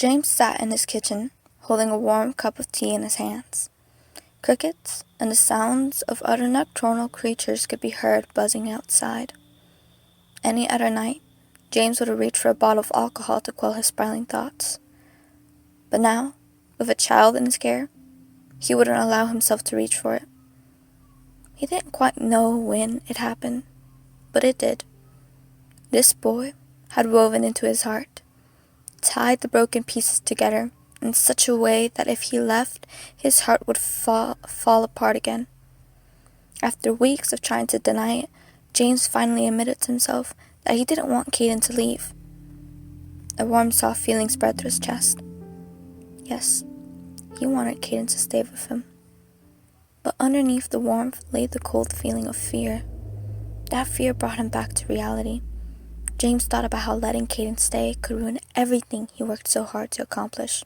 James sat in his kitchen, holding a warm cup of tea in his hands. Crickets and the sounds of other nocturnal creatures could be heard buzzing outside. Any other night, James would have reached for a bottle of alcohol to quell his spiraling thoughts. But now, with a child in his care, he wouldn't allow himself to reach for it. He didn't quite know when it happened, but it did. This boy had woven into his heart, tied the broken pieces together in such a way that if he left, his heart would fall apart again. After weeks of trying to deny it, James finally admitted to himself that he didn't want Caden to leave. A warm, soft feeling spread through his chest. Yes, he wanted Caden to stay with him. But underneath the warmth lay the cold feeling of fear. That fear brought him back to reality. James thought about how letting Caden stay could ruin everything he worked so hard to accomplish.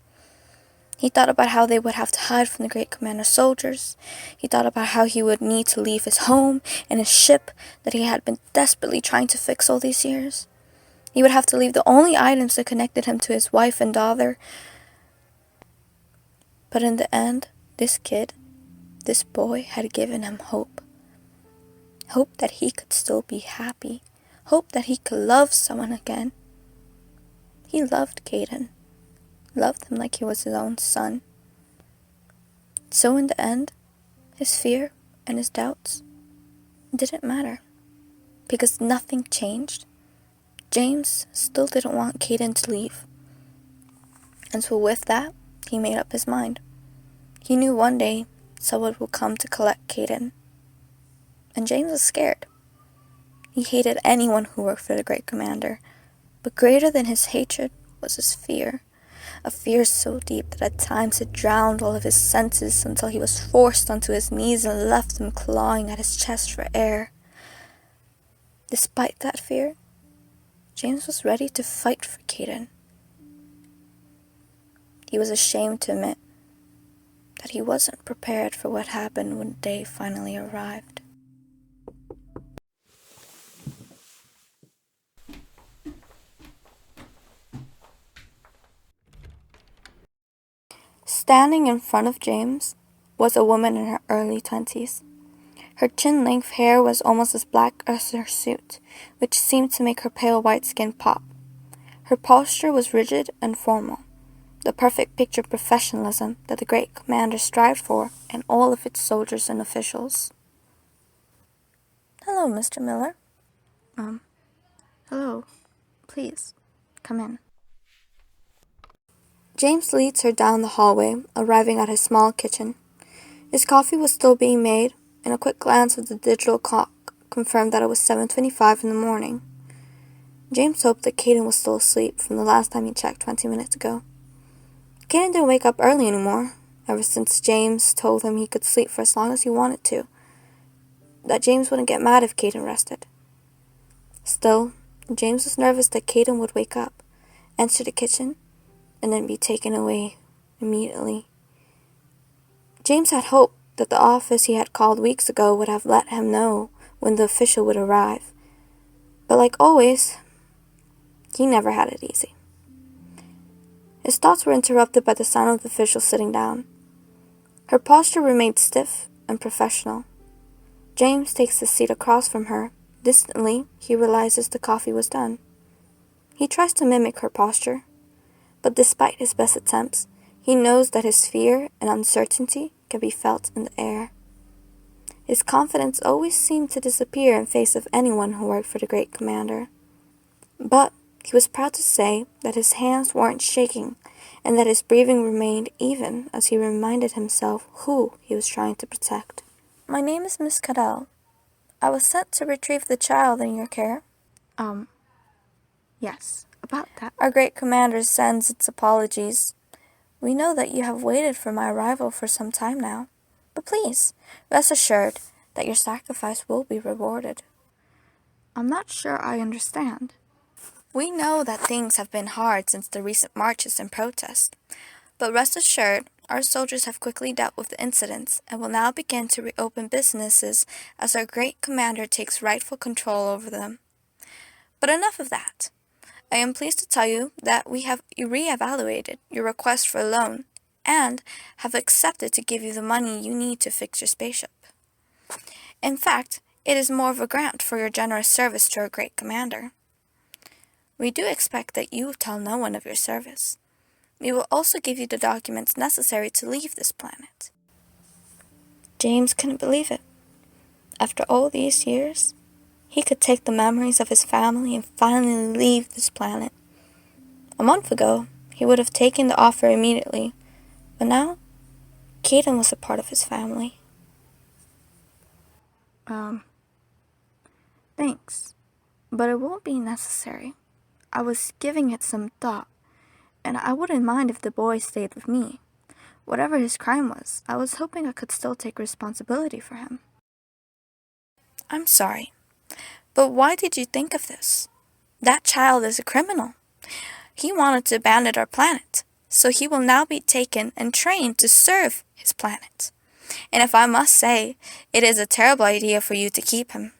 He thought about how they would have to hide from the Great Commander's soldiers. He thought about how he would need to leave his home and his ship that he had been desperately trying to fix all these years. He would have to leave the only items that connected him to his wife and daughter. But in the end, this boy had given him hope. Hope that he could still be happy. Hope that he could love someone again. He loved Caden. Loved him like he was his own son. So in the end, his fear and his doubts didn't matter, because nothing changed. James still didn't want Caden to leave. And so with that, he made up his mind. He knew one day someone would come to collect Caden. And James was scared. He hated anyone who worked for the Great Commander, but greater than his hatred was his fear. A fear so deep that at times it drowned all of his senses until he was forced onto his knees and left him clawing at his chest for air. Despite that fear, James was ready to fight for Caden. He was ashamed to admit that he wasn't prepared for what happened when the day finally arrived. Standing in front of James was a woman in her early 20s. Her chin-length hair was almost as black as her suit, which seemed to make her pale white skin pop. Her posture was rigid and formal, the perfect picture of professionalism that the Great Commander strived for in all of its soldiers and officials. "Hello, Mr. Miller." Hello. Please, come in." James leads her down the hallway, arriving at his small kitchen. His coffee was still being made, and a quick glance of the digital clock confirmed that it was 7:25 in the morning. James hoped that Caden was still asleep from the last time he checked 20 minutes ago. Caden didn't wake up early anymore, ever since James told him he could sleep for as long as he wanted to, that James wouldn't get mad if Caden rested. Still, James was nervous that Caden would wake up, enter the kitchen, and then be taken away immediately. James had hoped that the office he had called weeks ago would have let him know when the official would arrive. But like always, he never had it easy. His thoughts were interrupted by the sound of the official sitting down. Her posture remained stiff and professional. James takes the seat across from her. Distantly, he realizes the coffee was done. He tries to mimic her posture, but despite his best attempts, he knows that his fear and uncertainty can be felt in the air. His confidence always seemed to disappear in face of anyone who worked for the Great Commander. But he was proud to say that his hands weren't shaking and that his breathing remained even as he reminded himself who he was trying to protect. "My name is Miss Cadell. I was sent to retrieve the child in your care." Yes, about that. "Our Great Commander sends its apologies. We know that you have waited for my arrival for some time now. But please, rest assured that your sacrifice will be rewarded." I'm not sure I understand. "We know that things have been hard since the recent marches and protests. But rest assured, our soldiers have quickly dealt with the incidents and will now begin to reopen businesses as our Great Commander takes rightful control over them. But enough of that. I am pleased to tell you that we have re-evaluated your request for a loan and have accepted to give you the money you need to fix your spaceship. In fact, it is more of a grant for your generous service to our great commander. We do expect that you tell no one of your service. We will also give you the documents necessary to leave this planet. James couldn't believe it. After all these years, he could take the memories of his family and finally leave this planet. A month ago, he would have taken the offer immediately, but now, Caden was a part of his family. Thanks. But it won't be necessary. I was giving it some thought, and I wouldn't mind if the boy stayed with me. Whatever his crime was, I was hoping I could still take responsibility for him. I'm sorry, but why did you think of this? That child is a criminal. He wanted to abandon our planet, so he will now be taken and trained to serve his planet. And if I must say, it is a terrible idea for you to keep him.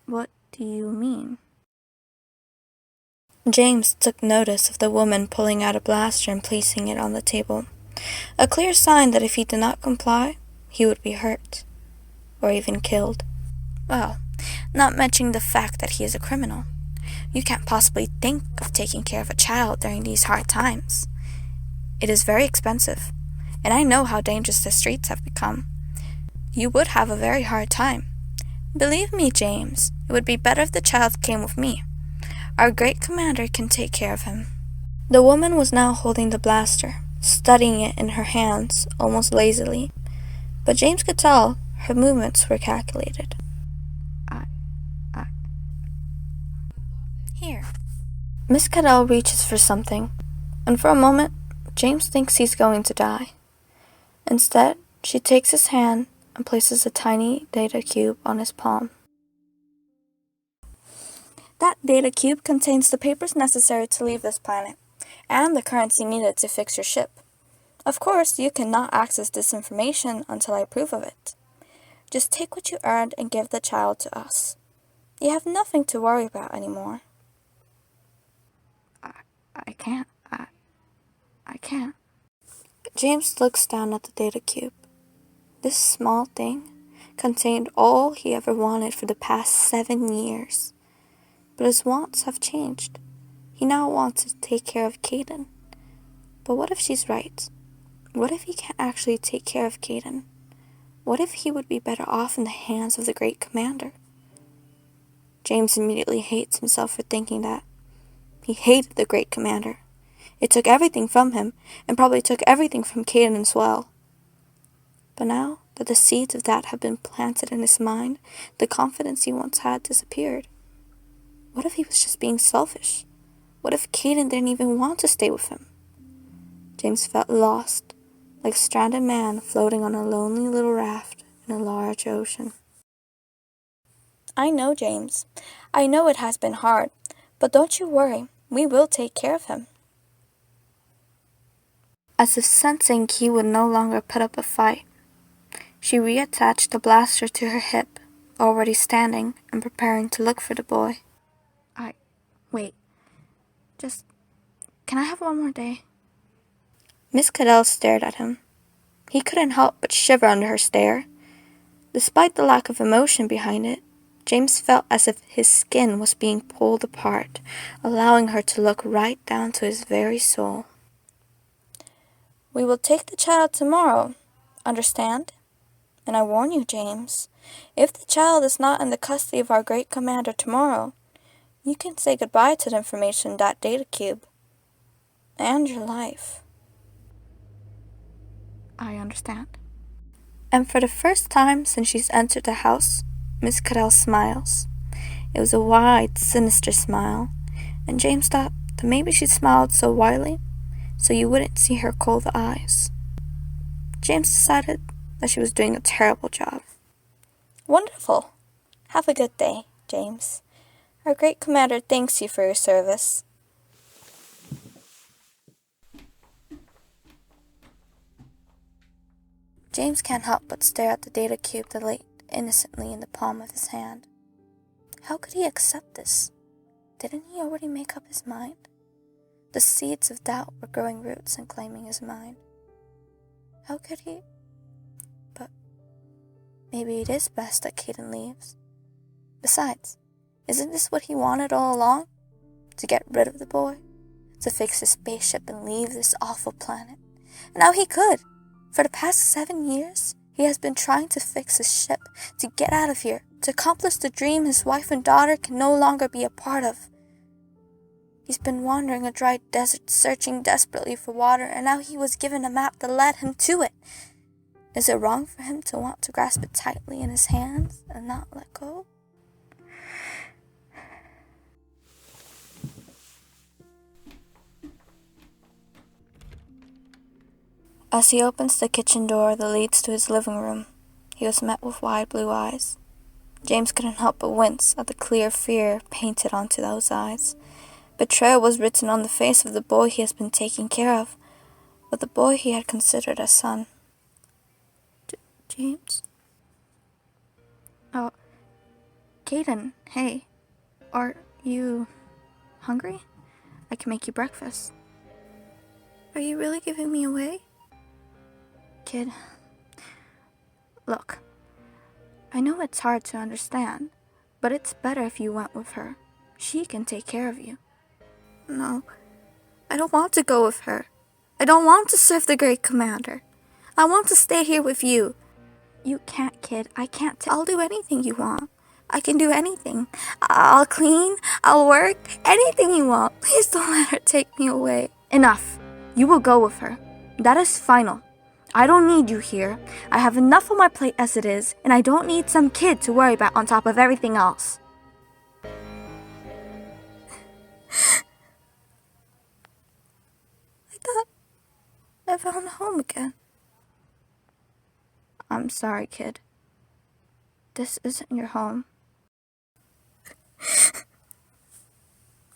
What do you mean? James took notice of the woman pulling out a blaster and placing it on the table. A clear sign that if he did not comply, he would be hurt, or even killed. Well, not mentioning the fact that he is a criminal. You can't possibly think of taking care of a child during these hard times. It is very expensive, and I know how dangerous the streets have become. You would have a very hard time. Believe me, James, it would be better if the child came with me. Our great commander can take care of him. The woman was now holding the blaster, studying it in her hands, almost lazily. But James could tell her movements were calculated. Here. Miss Cadell reaches for something, and for a moment, James thinks he's going to die. Instead, she takes his hand and places a tiny data cube on his palm. That data cube contains the papers necessary to leave this planet, and the currency needed to fix your ship. Of course, you cannot access this information until I approve of it. Just take what you earned and give the child to us. You have nothing to worry about anymore. I can't. I can't. James looks down at the data cube. This small thing contained all he ever wanted for the past 7 years. But his wants have changed. He now wants to take care of Caden. But what if she's right? What if he can't actually take care of Caden? What if he would be better off in the hands of the great commander? James immediately hates himself for thinking that. He hated the great commander. It took everything from him, and probably took everything from Caden as well. But now that the seeds of that have been planted in his mind, the confidence he once had disappeared. What if he was just being selfish? What if Caden didn't even want to stay with him? James felt lost, like a stranded man floating on a lonely little raft in a large ocean. I know, James. I know it has been hard, but don't you worry. We will take care of him. As if sensing he would no longer put up a fight, she reattached the blaster to her hip, already standing and preparing to look for the boy. Wait. Can I have one more day? Miss Cadell stared at him. He couldn't help but shiver under her stare. Despite the lack of emotion behind it, James felt as if his skin was being pulled apart, allowing her to look right down to his very soul. We will take the child tomorrow, understand? And I warn you, James, if the child is not in the custody of our great commander tomorrow, you can say goodbye to the information in that data cube. And your life. I understand. And for the first time since she's entered the house, Miss Cadell smiles. It was a wide, sinister smile, and James thought that maybe she smiled so widely so you wouldn't see her cold eyes. James decided that she was doing a terrible job. Wonderful. Have a good day, James. Our great commander thanks you for your service. James can't help but stare at the data cube that lay innocently in the palm of his hand. How could he accept this? Didn't he already make up his mind? The seeds of doubt were growing roots and claiming his mind. How could he? But maybe it is best that Caden leaves. Besides, isn't this what he wanted all along? To get rid of the boy? To fix his spaceship and leave this awful planet? And now he could. For the past 7 years, he has been trying to fix his ship, to get out of here, to accomplish the dream his wife and daughter can no longer be a part of. He's been wandering a dry desert, searching desperately for water, and now he was given a map that led him to it. Is it wrong for him to want to grasp it tightly in his hands and not let go? As he opens the kitchen door that leads to his living room, he was met with wide blue eyes. James couldn't help but wince at the clear fear painted onto those eyes. Betrayal was written on the face of the boy he has been taking care of, but the boy he had considered a son. James? Oh, Caden, hey. Are you hungry? I can make you breakfast. Are you really giving me away? Kid, look, I know it's hard to understand, but it's better if you went with her. She can take care of you. No, I don't want to go with her. I don't want to serve the great commander. I want to stay here with you. You can't, kid. I can't. I'll do anything you want. I can do anything. I'll clean, I'll work, anything you want. Please don't let her take me away. Enough. You will go with her. That is final. I don't need you here. I have enough on my plate as it is, and I don't need some kid to worry about on top of everything else. I thought I found home again. I'm sorry, kid. This isn't your home.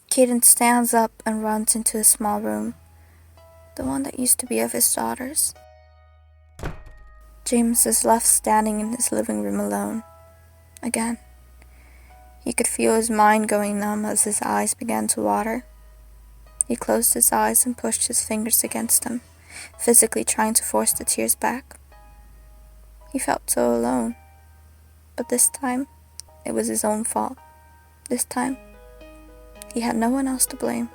Caden stands up and runs into a small room, the one that used to be of his daughter's. James is left standing in his living room alone. Again. He could feel his mind going numb as his eyes began to water. He closed his eyes and pushed his fingers against them, physically trying to force the tears back. He felt so alone. But this time, it was his own fault. This time, he had no one else to blame.